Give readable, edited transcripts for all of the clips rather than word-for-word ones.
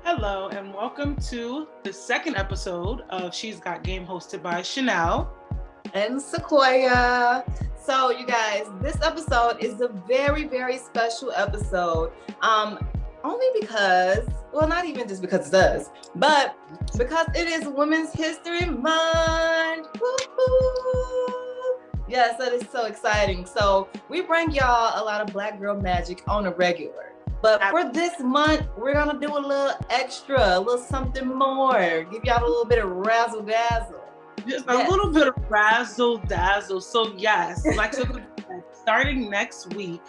Hello, and welcome to the second episode of She's Got Game, hosted by Chanel and Sequoia. So, you guys, this episode is a very, very special episode. Only because, well, not even just because it's us, but because it is Women's History Month. Woo-hoo! Yes, that is so exciting. So we bring y'all a lot of Black girl magic on a regular. But for this month, we're gonna do a little extra, a little something more. Give y'all a little bit of razzle dazzle. Just a little bit of razzle dazzle. So yes, like starting next week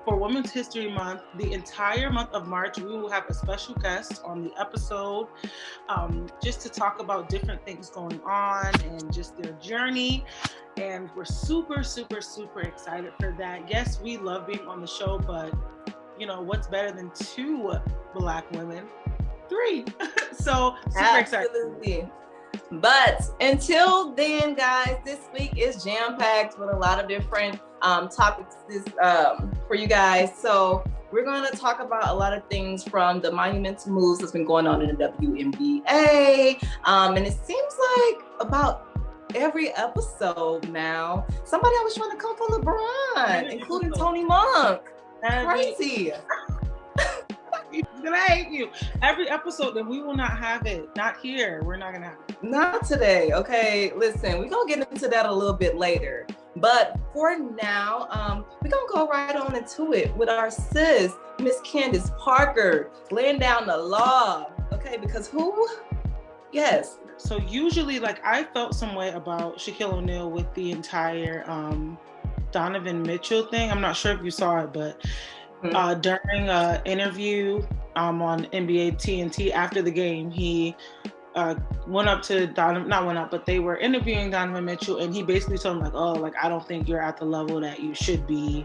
for Women's History Month, the entire month of March, we will have a special guest on the episode, just to talk about different things going on and just their journey. And we're super, super, super excited for that. Yes, we love being on the show, but you know, what's better than 2 Black women? 3. So super Absolutely. excited. But until then, guys, this week is jam-packed with a lot of different topics for you guys. So we're going to talk about a lot of things from the monumental moves that's been going on in the WNBA. And it seems like about every episode now, somebody always trying to come for LeBron, including Tony Monk. Crazy. I hate you. Every episode, then we will not have it. Not here. We're not gonna have it. Not today. Okay, listen, we're gonna get into that a little bit later. But for now, we're gonna go right on into it with our sis, Miss Candice Parker, laying down the law. Okay, because who? Yes. So usually, like, I felt some way about Shaquille O'Neal with the entire Donovan Mitchell thing. I'm not sure if you saw it, but during an interview on NBA TNT after the game, he went up to they were interviewing Donovan Mitchell, and he basically told him like, oh, like, I don't think you're at the level that you should be,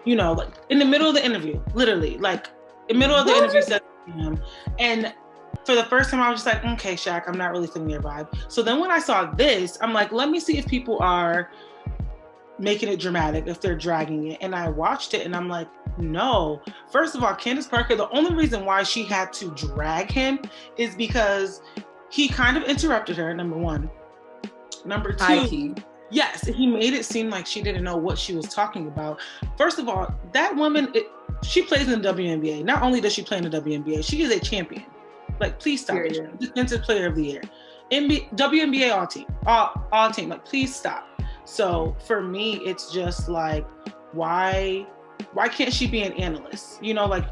you know, like in the middle of the interview, literally, like in the middle of the interview said to him. And for the first time, I was just like, okay, Shaq, I'm not really feeling your vibe. So then when I saw this, I'm like, let me see if people are making it dramatic, if they're dragging it. And I watched it and I'm like, no. First of all, Candice Parker, the only reason why she had to drag him is because he kind of interrupted her, number one. Number two, yes, he made it seem like she didn't know what she was talking about. First of all, that woman, she plays in the WNBA. Not only does she play in the WNBA, she is a champion. Like, please stop it. Defensive Player of the Year. WNBA all team. Like, please stop. So for me, it's just like, why can't she be an analyst? You know, like,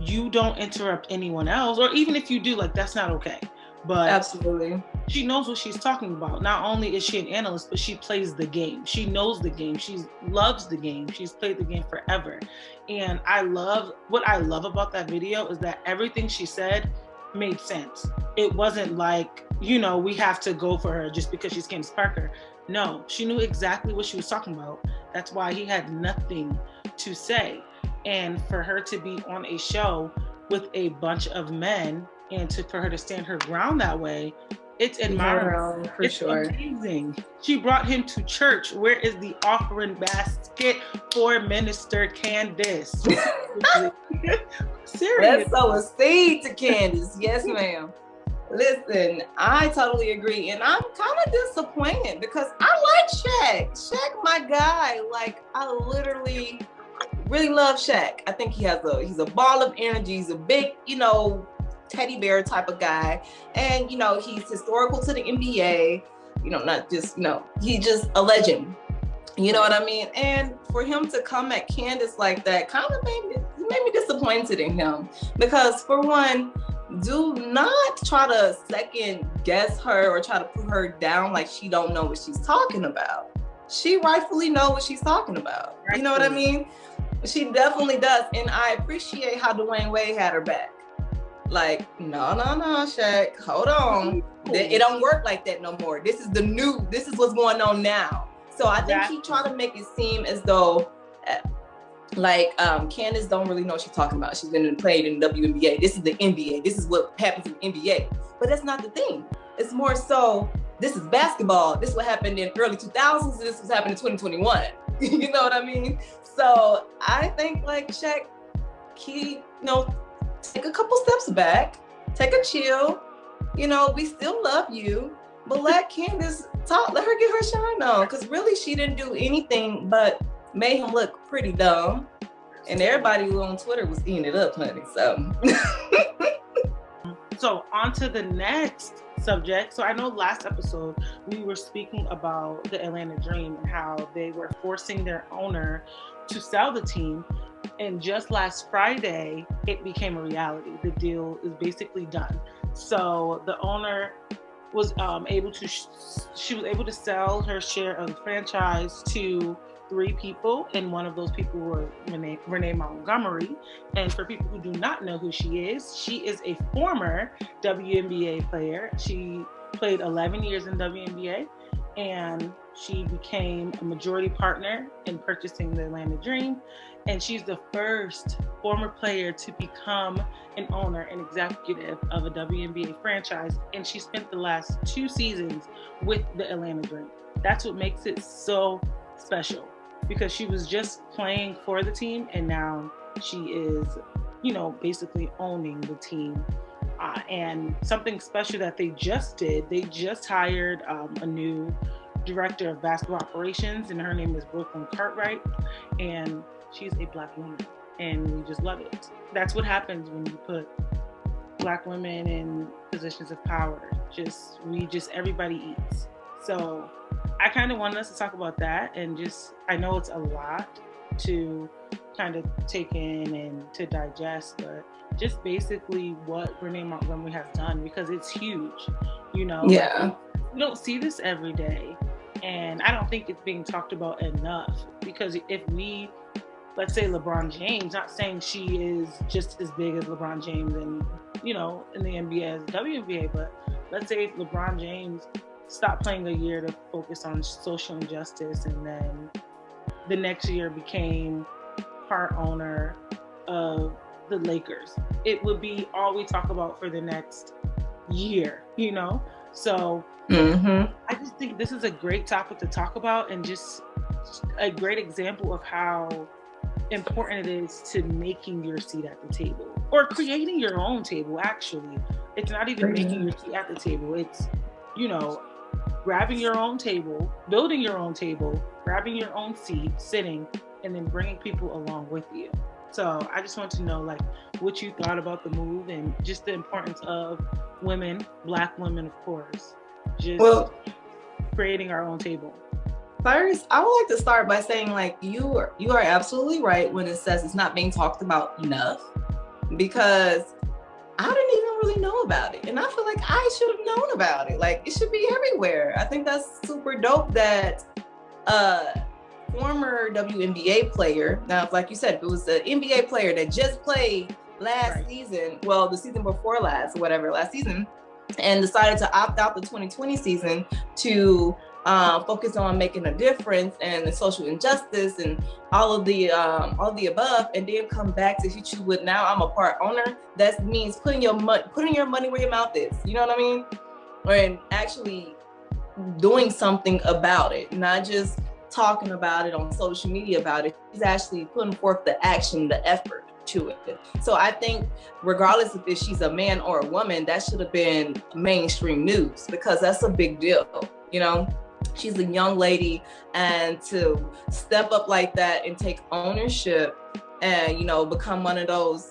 you don't interrupt anyone else, or even if you do, like, that's not okay. But absolutely, she knows what she's talking about. Not only is she an analyst, but she plays the game. She knows the game. She loves the game. She's played the game forever. And what I love about that video is that everything she said made sense. It wasn't like, you know, we have to go for her just because she's Candice Parker. No, she knew exactly what she was talking about. That's why he had nothing to say. And for her to be on a show with a bunch of men and for her to stand her ground that way, it's admirable. For sure. Amazing. She brought him to church. Where is the offering basket for Minister Candice? Seriously. Let's sow a seed to Candice. Yes, ma'am. Listen, I totally agree. And I'm kind of disappointed because I like Shaq. Shaq, my guy. Like, I literally really love Shaq. I think he's a ball of energy. He's a big, you know, teddy bear type of guy. And, you know, he's historical to the NBA. You know, not just, you know, he's just a legend. You know what I mean? And for him to come at Candice like that kind of made me disappointed in him. Because for one, do not try to second guess her or try to put her down like she don't know what she's talking about. She rightfully know what she's talking about. You know what I mean? She definitely does. And I appreciate how Dwayne Wade had her back. Like, no, Shaq, hold on. It don't work like that no more. This is what's going on now. So I think he tried to make it seem as though like Candice don't really know what she's talking about. She's been played in the WNBA. This is the NBA. This is what happens in the NBA. But that's not the thing. It's more so, this is basketball. This is what happened in early 2000s. And this was happening in 2021. You know what I mean? So I think like Shaq, he, you know, take a couple steps back, take a chill. You know, we still love you, but let Candice talk, let her get her shine on. Because really, she didn't do anything but made him look pretty dumb. And everybody who on Twitter was eating it up, honey. So on to the next subject. So I know last episode we were speaking about the Atlanta Dream and how they were forcing their owner to sell the team. And just last Friday, it became a reality. The deal is basically done. So the owner was able to sell her share of the franchise to 3 people, and one of those people were Renee Montgomery. And for people who do not know who she is a former WNBA player. She played 11 years in WNBA, and she became a majority partner in purchasing the Atlanta Dream. And she's the first former player to become an owner and executive of a WNBA franchise. And she spent the last 2 seasons with the Atlanta Dream. That's what makes it so special, because she was just playing for the team, and now she is, basically owning the team. And something special that they just did, they just hired a new director of basketball operations, and her name is Brooklyn Cartwright, and she's a Black woman, and we just love it. That's what happens when you put Black women in positions of power. Everybody eats. So I kind of wanted us to talk about that, and I know it's a lot to kind of take in and to digest, but just basically what Renee Montgomery has done, because it's huge, Yeah. We don't see this every day, and I don't think it's being talked about enough, because if let's say LeBron James, not saying she is just as big as LeBron James and, in the NBA as WNBA, but let's say if LeBron James stopped playing a year to focus on social injustice, and then the next year became part owner of the Lakers, it would be all we talk about for the next year, So I just think this is a great topic to talk about, and just a great example of how important it is to making your seat at the table, or creating your own table. Actually, it's not even making your seat at the table. It's, grabbing your own table, building your own table, grabbing your own seat, sitting, and then bringing people along with you. So I just want to know, what you thought about the move, and just the importance of women, Black women, of course, creating our own table. First, I would like to start by saying, you are absolutely right when it says it's not being talked about enough, because I didn't even really know about it. And I feel like I should have known about it. It should be everywhere. I think that's super dope that former WNBA player, now, like you said, if it was an NBA player that just played last season, well, the season before last season, and decided to opt out the 2020 season to focus on making a difference and the social injustice and all of the above, and then come back to hit you with, now I'm a part owner. That means putting your money where your mouth is. You know what I mean? And actually doing something about it, not just talking about it on social media about it. He's actually putting forth the action, the effort to it. So I think regardless if she's a man or a woman, that should have been mainstream news, because that's a big deal. She's a young lady, and to step up like that and take ownership and, become one of those,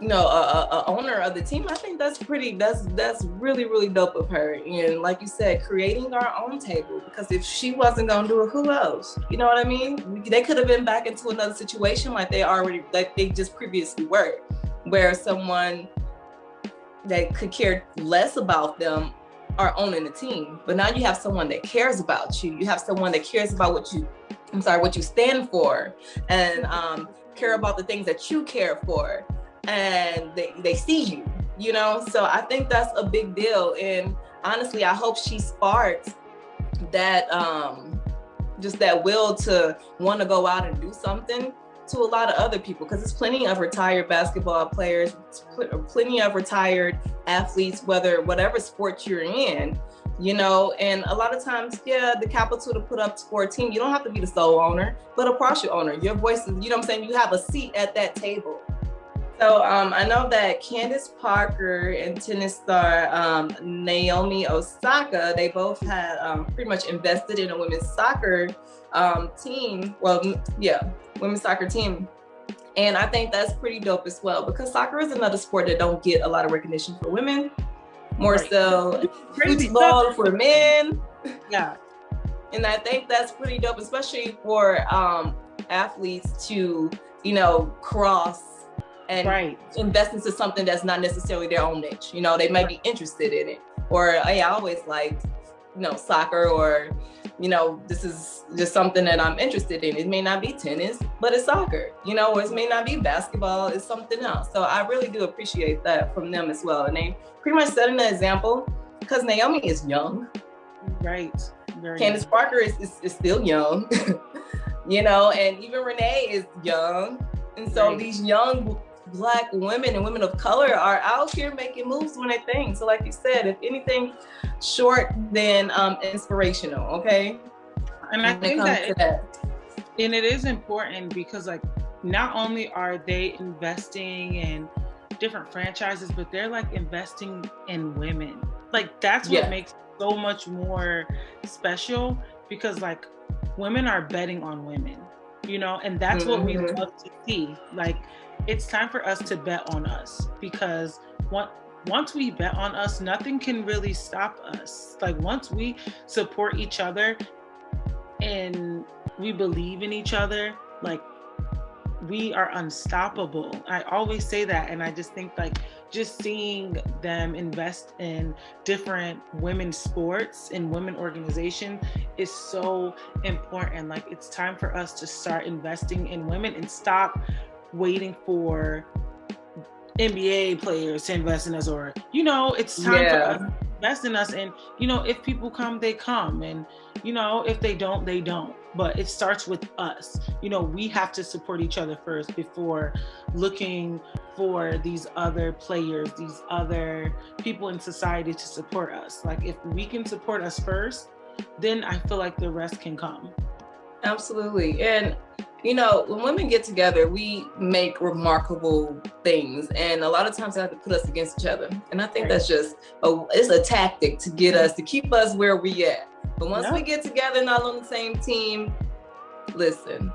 a owner of the team, I think that's really, really dope of her. And like you said, creating our own table, because if she wasn't going to do it, who else? You know what I mean? They could have been back into another situation like they just previously were, where someone that could care less about them are owning the team. But now you have someone that cares about you. You have someone that cares about what you stand for, and care about the things that you care for, and they see you, So I think that's a big deal. And honestly, I hope she sparks that just that will to want to go out and do something to a lot of other people, because there's plenty of retired basketball players, plenty of retired athletes, whatever sport you're in, and a lot of times, the capital to put up for a team, you don't have to be the sole owner, but a partial owner. Your voice is, you know what I'm saying? You have a seat at that table. So I know that Candice Parker and tennis star Naomi Osaka, they both had pretty much invested in a women's soccer team. Well, yeah, women's soccer team. And I think that's pretty dope as well, because soccer is another sport that don't get a lot of recognition for women, more so football for men. Yeah. And I think that's pretty dope, especially for athletes to, you know, cross and invest into something that's not necessarily their own niche. You know, they might be interested in it. Or, hey, I always liked, you know, soccer, or, you know, this is just something that I'm interested in. It may not be tennis, but it's soccer, you know, or it may not be basketball, it's something else. So I really do appreciate that from them as well. And they pretty much set an example, because Naomi is young. Right. Candice Parker is still young, you know, and even Renee is young. And so these young Black women and women of color are out here making moves when they think. So like you said, if anything short than inspirational, okay? And I think that and it is important, because like not only are they investing in different franchises, but they're like investing in women. Like that's what makes it so much more special, because like women are betting on women, you know, and that's what we love to see. Like, it's time for us to bet on us, because once we bet on us, nothing can really stop us. Like, once we support each other and we believe in each other, like, we are unstoppable. I always say that, and I just think like just seeing them invest in different women's sports and women organization is so important. Like, it's time for us to start investing in women and stop waiting for NBA players to invest in us, or, you know, it's time for us to invest in us. And, you know, if people come, they come, and, you know, if they don't, they don't. But it starts with us. You know, we have to support each other first before looking for these other players, these other people in society to support us. Like, if we can support us first, then I feel like the rest can come. Absolutely. And, you know, when women get together, we make remarkable things. And a lot of times they have to put us against each other. And I think that's just, it's a tactic to get us, to keep us where we at. But once we get together and all on the same team, listen,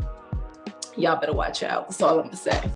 y'all better watch out. That's all I'm gonna say.